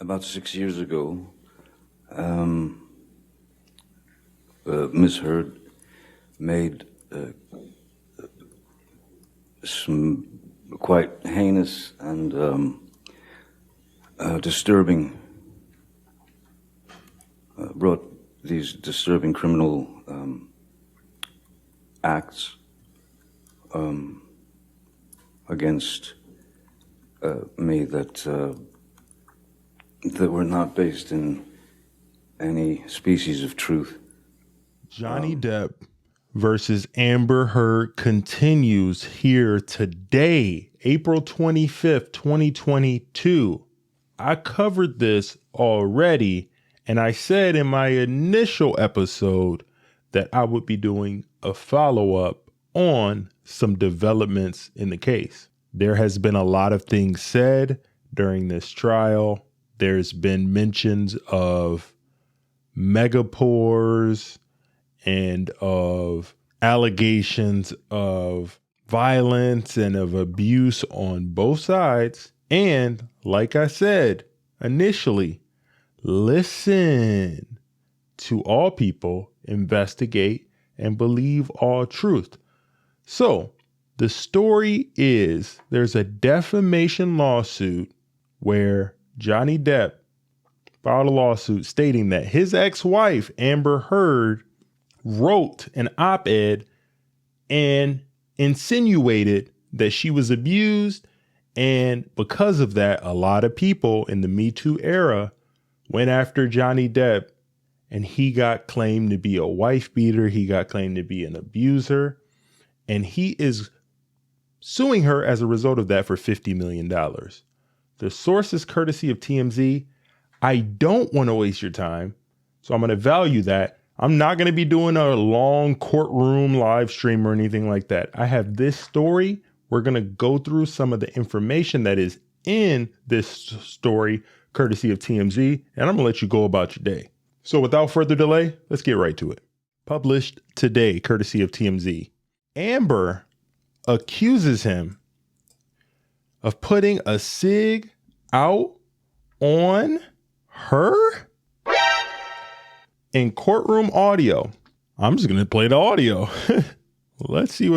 About 6 years ago, Ms. Heard made some quite heinous and disturbing, brought these disturbing criminal acts against me that were not based in any species of truth. Johnny Depp versus Amber Heard continues here today, April 25th, 2022. I covered this already, and I said in my initial episode that I would be doing a follow-up on some developments in the case. There has been a lot of things said during this trial. There's been mentions of megapores and of allegations of violence and of abuse on both sides. And like I said initially, listen to all people, investigate, and believe all truth. So the story is there's a defamation lawsuit where Johnny Depp filed a lawsuit stating that his ex-wife, Amber Heard, wrote an op-ed and insinuated that she was abused. And because of that, a lot of people in the Me Too era went after Johnny Depp, and he got claimed to be a wife beater. He got claimed to be an abuser, and he is suing her as a result of that for $50 million. The source is courtesy of TMZ. I don't want to waste your time, so I'm going to value that. I'm not going to be doing a long courtroom live stream or anything like that. I have this story. We're going to go through some of the information that is in this story, courtesy of TMZ, and I'm going to let you go about your day. So without further delay, let's get right to it. Published today, courtesy of TMZ. Amber accuses him of putting a cig out on her in courtroom audio. I'm just gonna play the audio. Let's see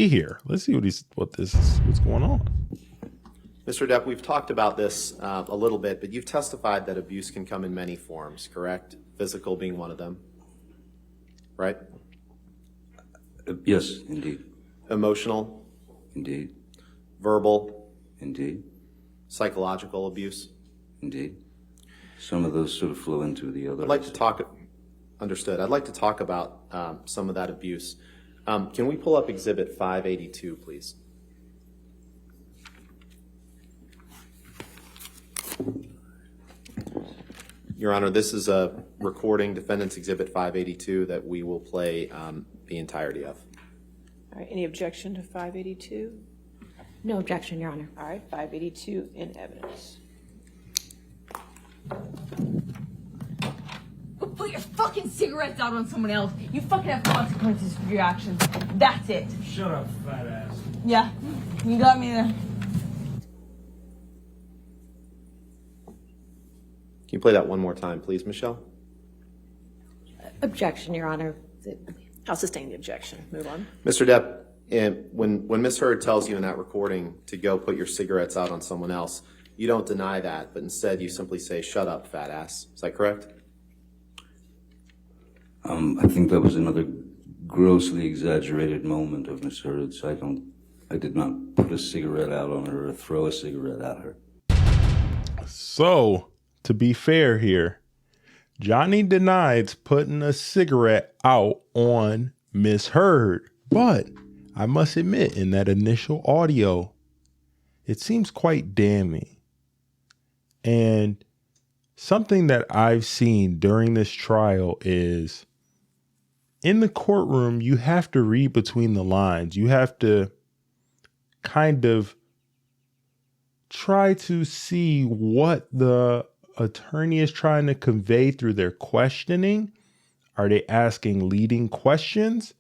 here. Let's see what's going on. Mr. Depp, we've talked about this a little bit, but you've testified that abuse can come in many forms, correct? Physical being one of them, right? Yes, indeed. Emotional? Indeed. Verbal? Indeed. Psychological abuse? Indeed. Some of those sort of flow into the other. I'd like to talk about some of that abuse. Can we pull up Exhibit 582, please? Your Honor, this is a recording, Defendant's Exhibit 582, that we will play the entirety of. All right, any objection to 582? No objection, Your Honor. All right, 582 in evidence. Go put your fucking cigarettes out on someone else. You fucking have consequences for your actions. That's it. Shut up, fat ass. Yeah, you got me there. Can you play that one more time, please, Michelle? Objection, Your Honor. I'll sustain the objection. Move on. Mr. Depp, when Ms. Heard tells you in that recording to go put your cigarettes out on someone else, you don't deny that, but instead you simply say, "Shut up, fat ass." Is that correct? I think that was another grossly exaggerated moment of Ms. Heard's. I did not put a cigarette out on her or throw a cigarette at her. So, to be fair here, Johnny denies putting a cigarette out on Miss Heard, but I must admit, in that initial audio, it seems quite damning. And something that I've seen during this trial is, in the courtroom, you have to read between the lines. You have to kind of try to see what the attorney is trying to convey through their questioning. Are they asking leading questions?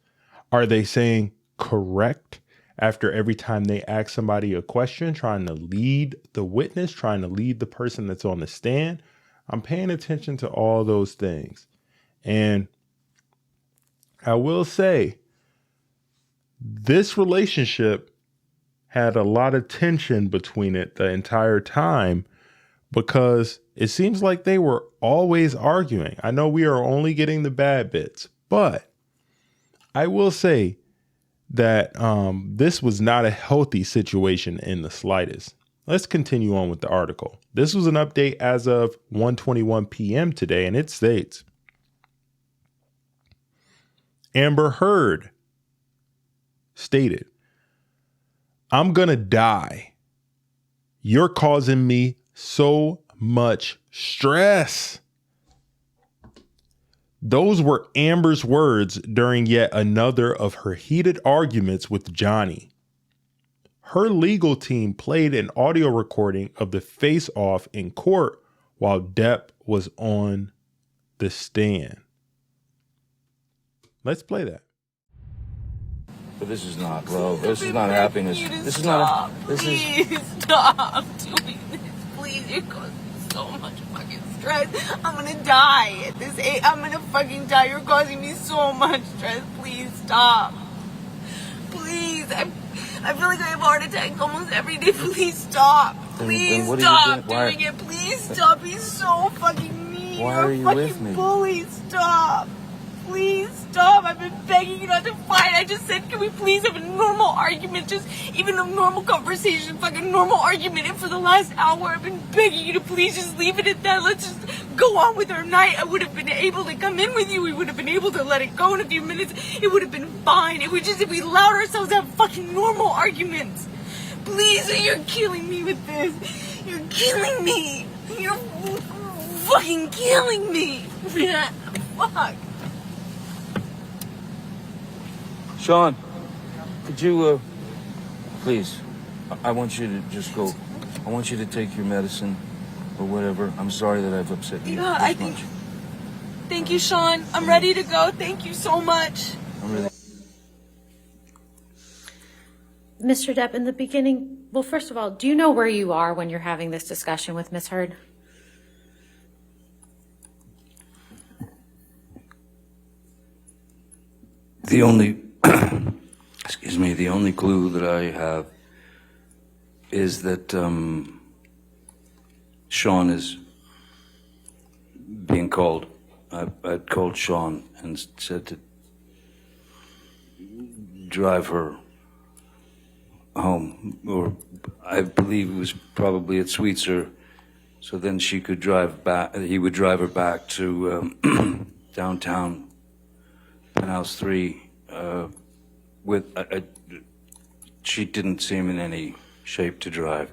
Are they saying correct after every time they ask somebody a question, trying to lead the witness, trying to lead the person that's on the stand. I'm paying attention to all those things. And I will say, this relationship had a lot of tension between it the entire time because it seems like they were always arguing. I know we are only getting the bad bits, but I will say that this was not a healthy situation in the slightest. Let's continue on with the article. This was an update as of 1:21 p.m. today, and it states, Amber Heard stated, "I'm gonna die. You're causing me so much stress." Those were Amber's words during yet another of her heated arguments with Johnny. Her legal team played an audio recording of the face-off in court while Depp was on the stand. Let's play that. But this is not love. This is not happiness. This is not. Please stop doing this. Please, you're causing so much fucking stress. I'm gonna die at this age. I'm gonna fucking die. You're causing me so much stress. Please stop. Please, I feel like I have heart attacks almost every day. Please stop. Please what are you stop doing? doing it. Please stop. He's so fucking mean. Why You're are a you fucking with me? bully. Stop. Please stop. I've been begging you not to fight. I just said, can we please have a normal argument? Just even a normal conversation, fucking normal argument. And for the last hour, I've been begging you to please just leave it at that. Let's just go on with our night. I would have been able to come in with you. We would have been able to let it go in a few minutes. It would have been fine. It would just, if we allowed ourselves to have fucking normal arguments. Please, you're killing me with this. You're killing me. You're fucking killing me. Fuck. Sean, could you, please, I want you to just go. I want you to take your medicine or whatever. I'm sorry that I've upset you. Yeah, this I think. much. Thank you, Sean. I'm ready to go. Thank you so much. I'm really. Mr. Depp, in the beginning, well, first of all, do you know where you are when you're having this discussion with Ms. Heard? The only, the only clue that I have is that Sean is being called. I'd called Sean and said to drive her home, or I believe it was probably at Sweetser, so then she could drive back. He would drive her back to downtown Penthouse 3. She didn't seem in any shape to drive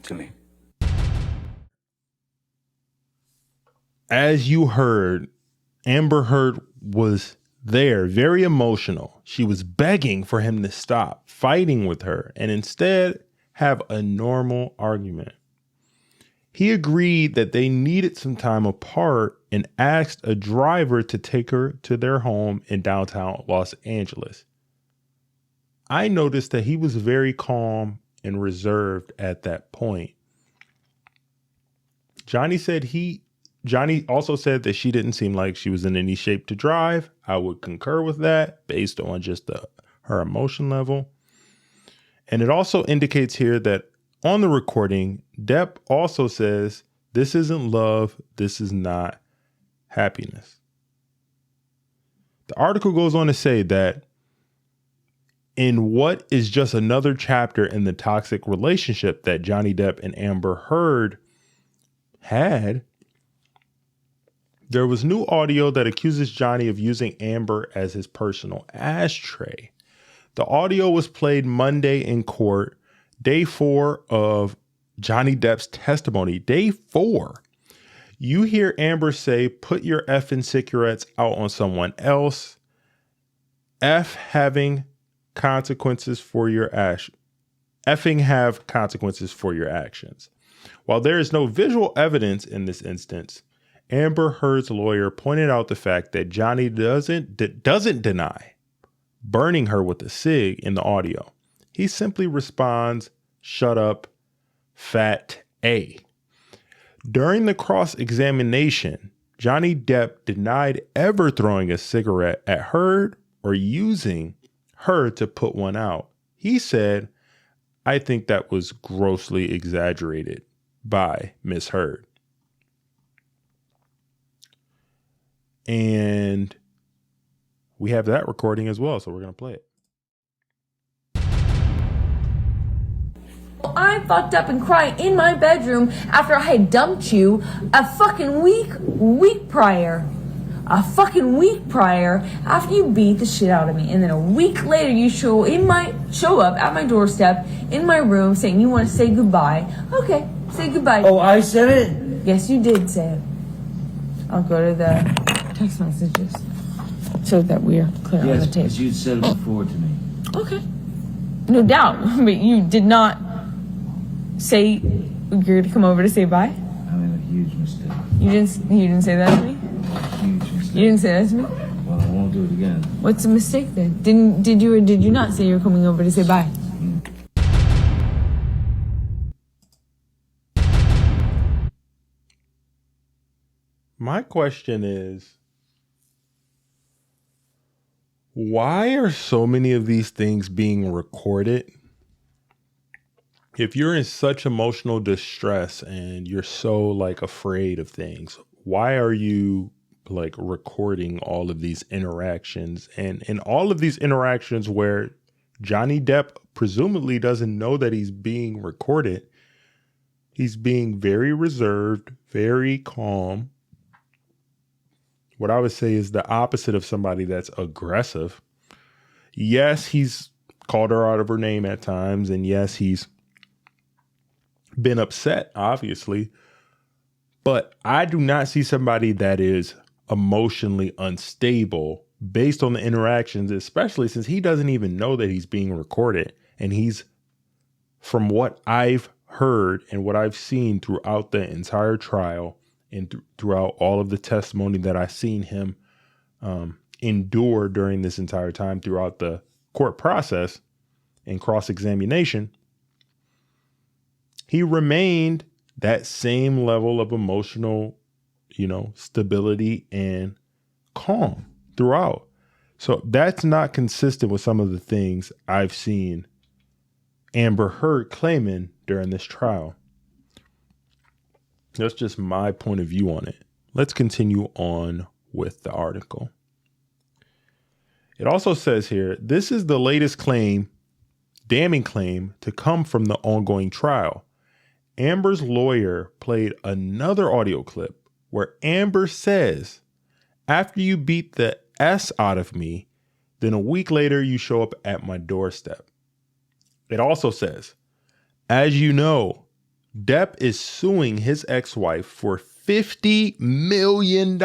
to me. As you heard, Amber Heard was there, very emotional. She was begging for him to stop fighting with her and instead have a normal argument. He agreed that they needed some time apart and asked a driver to take her to their home in downtown Los Angeles. I noticed that he was very calm and reserved at that point. Johnny also said that she didn't seem like she was in any shape to drive. I would concur with that based on just her emotion level. And it also indicates here that on the recording, Depp also says, this isn't love, this is not happiness. The article goes on to say that in what is just another chapter in the toxic relationship that Johnny Depp and Amber Heard had, there was new audio that accuses Johnny of using Amber as his personal ashtray. The audio was played Monday in court, day 4 of Johnny Depp's testimony. Day 4. You hear Amber say, put your effing cigarettes out on someone else. F having consequences for your actions. Effing have consequences for your actions. While there is no visual evidence in this instance, Amber Heard's lawyer pointed out the fact that Johnny doesn't deny, burning her with a cig in the audio. He simply responds, "Shut up, fat A." During the cross-examination, Johnny Depp denied ever throwing a cigarette at Heard or using her to put one out. He said, "I think that was grossly exaggerated by Miss Heard." And we have that recording as well, so we're going to play it. I fucked up and cried in my bedroom after I had dumped you a fucking week prior. A fucking week prior after you beat the shit out of me. And then a week later you show up at my doorstep in my room saying you want to say goodbye. Okay, say goodbye. Oh, I said it? Yes, you did say it. I'll go to the text messages so that we're clear on the Yes, tape. because you said it before to me. Okay. No doubt. But you did not say you're going to come over to say bye? I made a huge mistake. You didn't say that to me? Huge mistake. You didn't say that to me? Well, I won't do it again. What's the mistake then? Did you or did you not say you were coming over to say bye? My question is, why are so many of these things being recorded? If you're in such emotional distress and you're so like afraid of things, why are you like recording all of these interactions and in all of these interactions where Johnny Depp presumably doesn't know that he's being recorded? He's being very reserved, very calm. What I would say is the opposite of somebody that's aggressive. Yes, he's called her out of her name at times. And yes, he's been upset, obviously. But I do not see somebody that is emotionally unstable based on the interactions, especially since he doesn't even know that he's being recorded. And he's, from what I've heard and what I've seen throughout the entire trial, and throughout all of the testimony that I've seen him endure during this entire time throughout the court process and cross-examination, he remained that same level of emotional, stability and calm throughout. So that's not consistent with some of the things I've seen Amber Heard claiming during this trial. That's just my point of view on it. Let's continue on with the article. It also says here, this is the latest damning claim to come from the ongoing trial. Amber's lawyer played another audio clip where Amber says, "After you beat the S out of me, then a week later you show up at my doorstep." It also says, "As you know, Depp is suing his ex-wife for $50 million,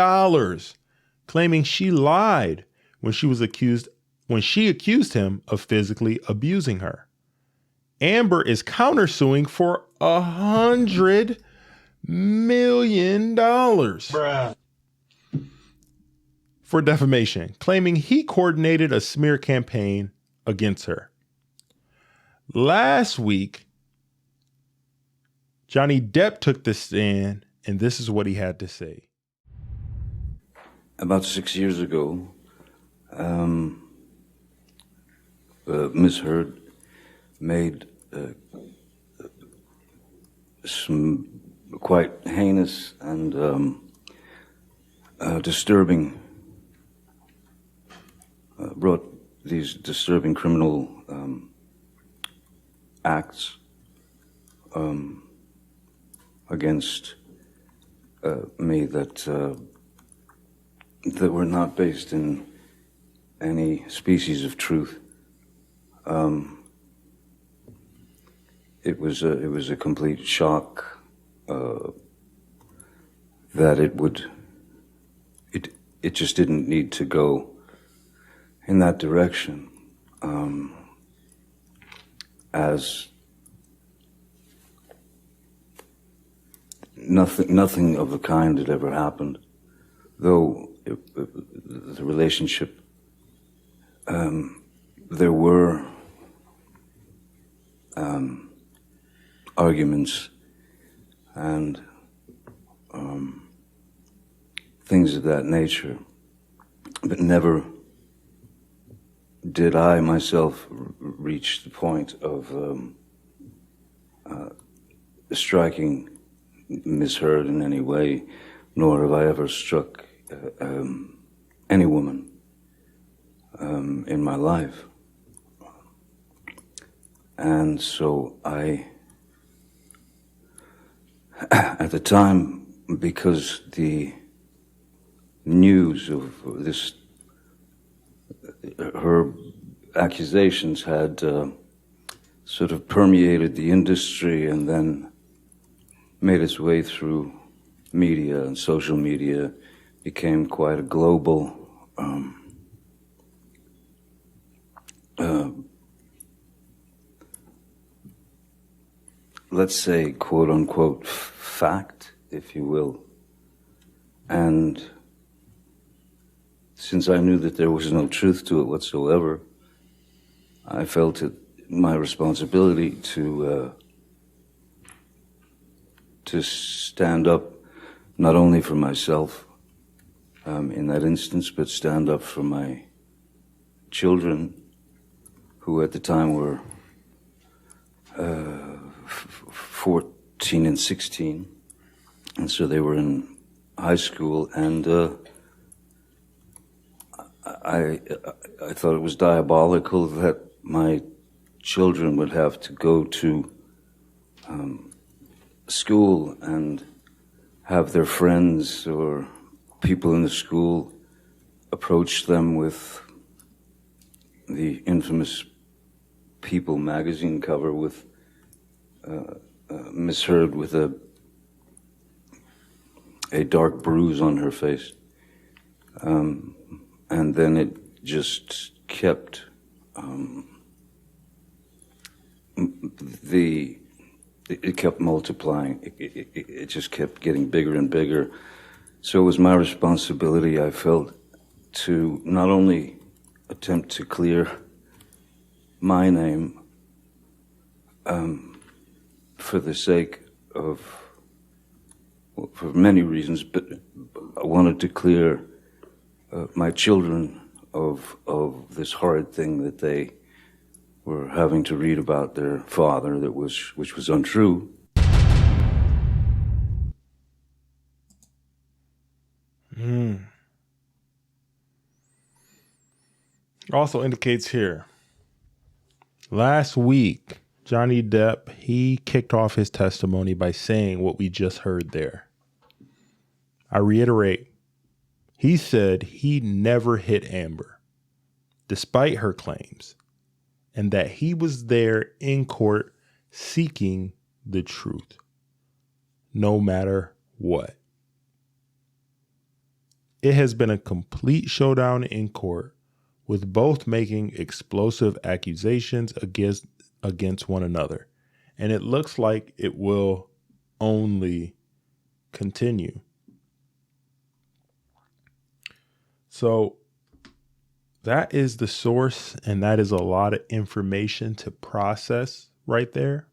claiming she lied when she accused him of physically abusing her. Amber is countersuing for $100 million for defamation, claiming he coordinated a smear campaign against her. Last week, Johnny Depp took the stand, and this is what he had to say. About 6 years ago, Ms. Heard made some quite heinous and disturbing, brought these disturbing criminal acts against me that were not based in any species of truth. It was a complete shock that it just didn't need to go in that direction, as nothing of the kind had ever happened, though the relationship there were arguments and things of that nature, but never did I myself reach the point of striking Miss Heard in any way, nor have I ever struck any woman in my life. And so at the time, because the news of this, her accusations had sort of permeated the industry and then made its way through media and social media, became quite a global let's say, quote unquote, fact, if you will. And since I knew that there was no truth to it whatsoever, I felt it my responsibility to stand up not only for myself in that instance, but stand up for my children, who at the time were 14 and 16, and so they were in high school, and I thought it was diabolical that my children would have to go to school and have their friends or people in the school approach them with the infamous People magazine cover with Miss Heard with a dark bruise on her face. And then it just kept it kept multiplying. It just kept getting bigger and bigger. So it was my responsibility, I felt, to not only attempt to clear my name for the sake of, well, for many reasons, but I wanted to clear my children of this horrid thing that they were having to read about their father which was untrue. Also indicates here, last week, Johnny Depp, he kicked off his testimony by saying what we just heard there. I reiterate, he said he never hit Amber, despite her claims, and that he was there in court seeking the truth, no matter what. It has been a complete showdown in court, with both making explosive accusations against one another. And it looks like it will only continue. So that is the source, and that is a lot of information to process right there.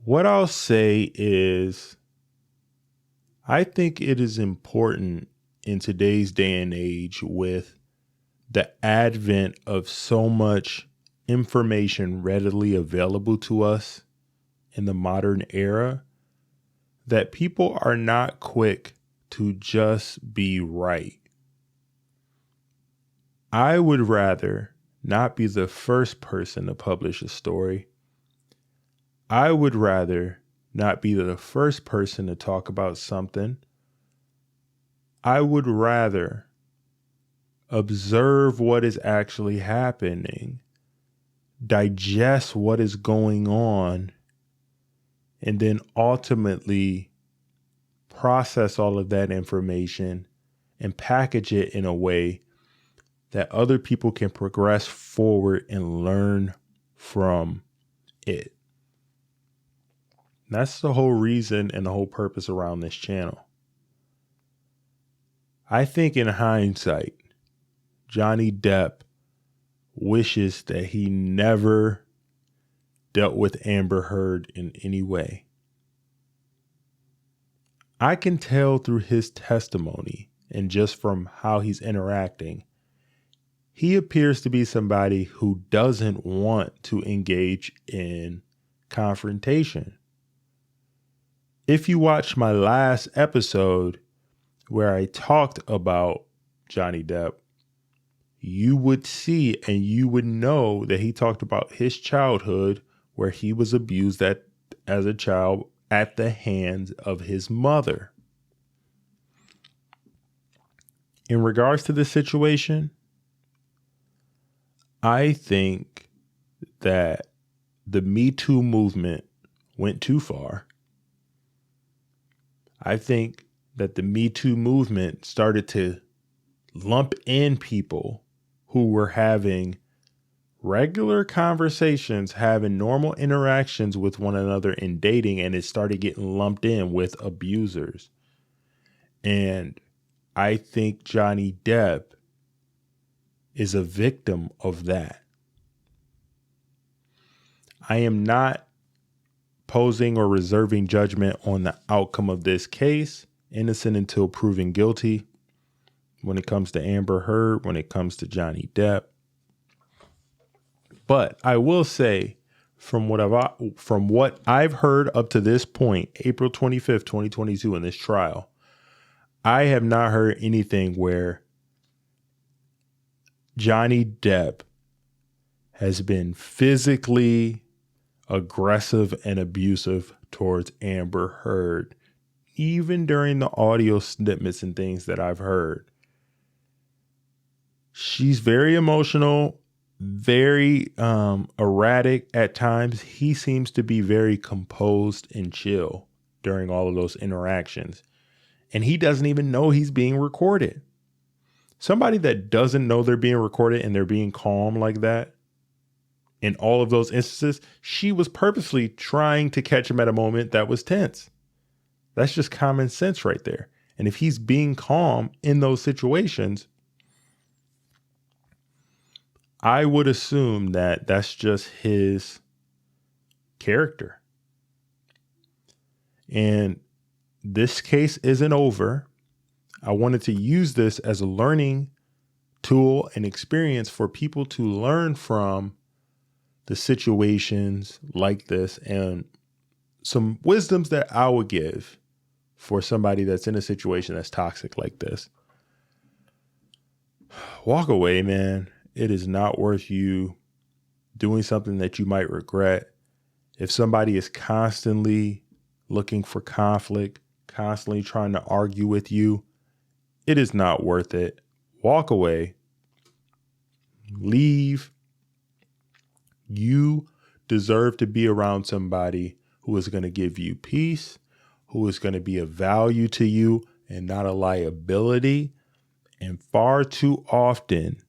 What I'll say is, I think it is important in today's day and age, with the advent of so much information readily available to us in the modern era, that people are not quick to just be right. I would rather not be the first person to publish a story. I would rather not be the first person to talk about something. I would rather observe what is actually happening, digest what is going on, and then ultimately process all of that information and package it in a way that other people can progress forward and learn from it. That's the whole reason and the whole purpose around this channel. I think in hindsight, Johnny Depp wishes that he never dealt with Amber Heard in any way. I can tell through his testimony and just from how he's interacting, he appears to be somebody who doesn't want to engage in confrontation. If you watched my last episode where I talked about Johnny Depp, you would see and you would know that he talked about his childhood where he was abused as a child at the hands of his mother. In regards to this situation, I think that the Me Too movement went too far. I think that the Me Too movement started to lump in people who were having regular conversations, having normal interactions with one another in dating, and it started getting lumped in with abusers. And I think Johnny Depp is a victim of that. I am not posing or reserving judgment on the outcome of this case, innocent until proven guilty, when it comes to Amber Heard, when it comes to Johnny Depp. But I will say, from what I've heard up to this point, April 25th, 2022, in this trial, I have not heard anything where Johnny Depp has been physically aggressive and abusive towards Amber Heard, even during the audio snippets and things that I've heard. She's very emotional, very erratic at times. He seems to be very composed and chill during all of those interactions. And he doesn't even know he's being recorded. Somebody that doesn't know they're being recorded and they're being calm like that, in all of those instances, she was purposely trying to catch him at a moment that was tense. That's just common sense right there. And if he's being calm in those situations, I would assume that that's just his character. And this case isn't over. I wanted to use this as a learning tool and experience for people to learn from the situations like this and some wisdoms that I would give for somebody that's in a situation that's toxic like this. Walk away, man. It is not worth you doing something that you might regret. If somebody is constantly looking for conflict, constantly trying to argue with you, it is not worth it. Walk away. Leave. You deserve to be around somebody who is going to give you peace, who is going to be of value to you and not a liability. And far too often,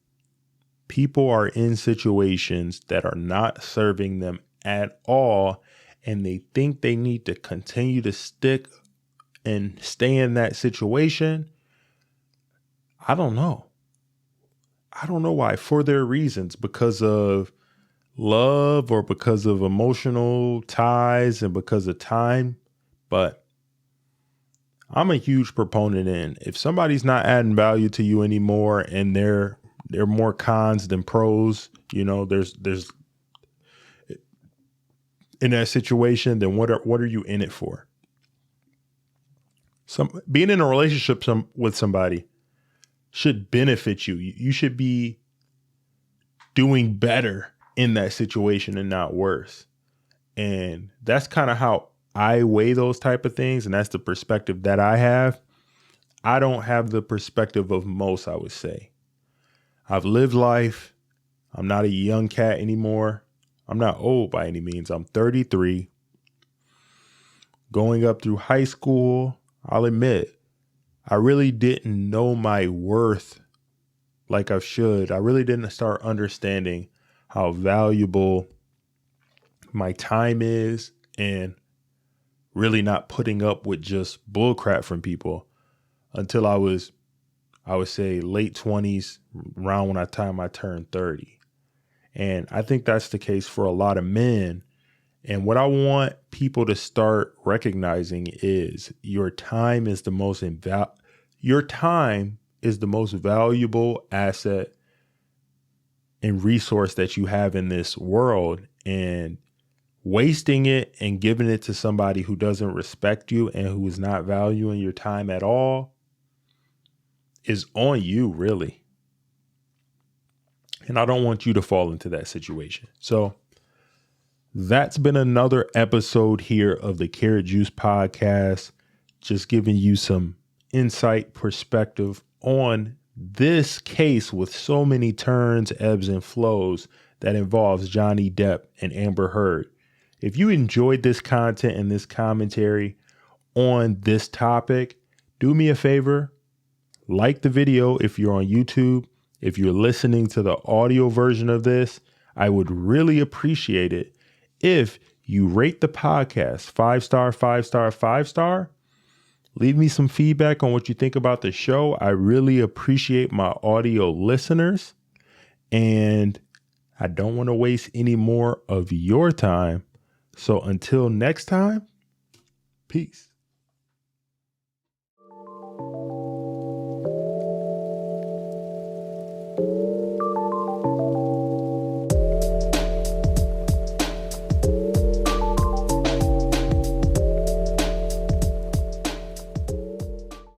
people are in situations that are not serving them at all, and they think they need to continue to stick and stay in that situation. I don't know. I don't know why, for their reasons, because of love or because of emotional ties and because of time. But I'm a huge proponent in if somebody's not adding value to you anymore and they're more cons than pros, you know, there's in that situation, then what are you in it for? Being in a relationship with somebody should benefit you. You should be doing better in that situation and not worse. And that's kind of how I weigh those type of things. And that's the perspective that I have. I don't have the perspective of most, I would say. I've lived life. I'm not a young cat anymore. I'm not old by any means. I'm 33. Going up through high school, I'll admit, I really didn't know my worth like I should. I really didn't start understanding how valuable my time is and really not putting up with just bullcrap from people until I would say late 20s, around when I turned 30. And I think that's the case for a lot of men. And what I want people to start recognizing is your time is the most valuable asset and resource that you have in this world. And wasting it and giving it to somebody who doesn't respect you and who is not valuing your time at all is on you, really. And I don't want you to fall into that situation. So that's been another episode here of the Karat Juice Podcast, just giving you some insight, perspective on this case with so many turns, ebbs, and flows that involves Johnny Depp and Amber Heard. If you enjoyed this content and this commentary on this topic, do me a favor, like the video if you're on YouTube. If you're listening to the audio version of this, I would really appreciate it if you rate the podcast 5-star, 5-star, 5-star. Leave me some feedback on what you think about the show. I really appreciate my audio listeners, and I don't want to waste any more of your time. So until next time, peace.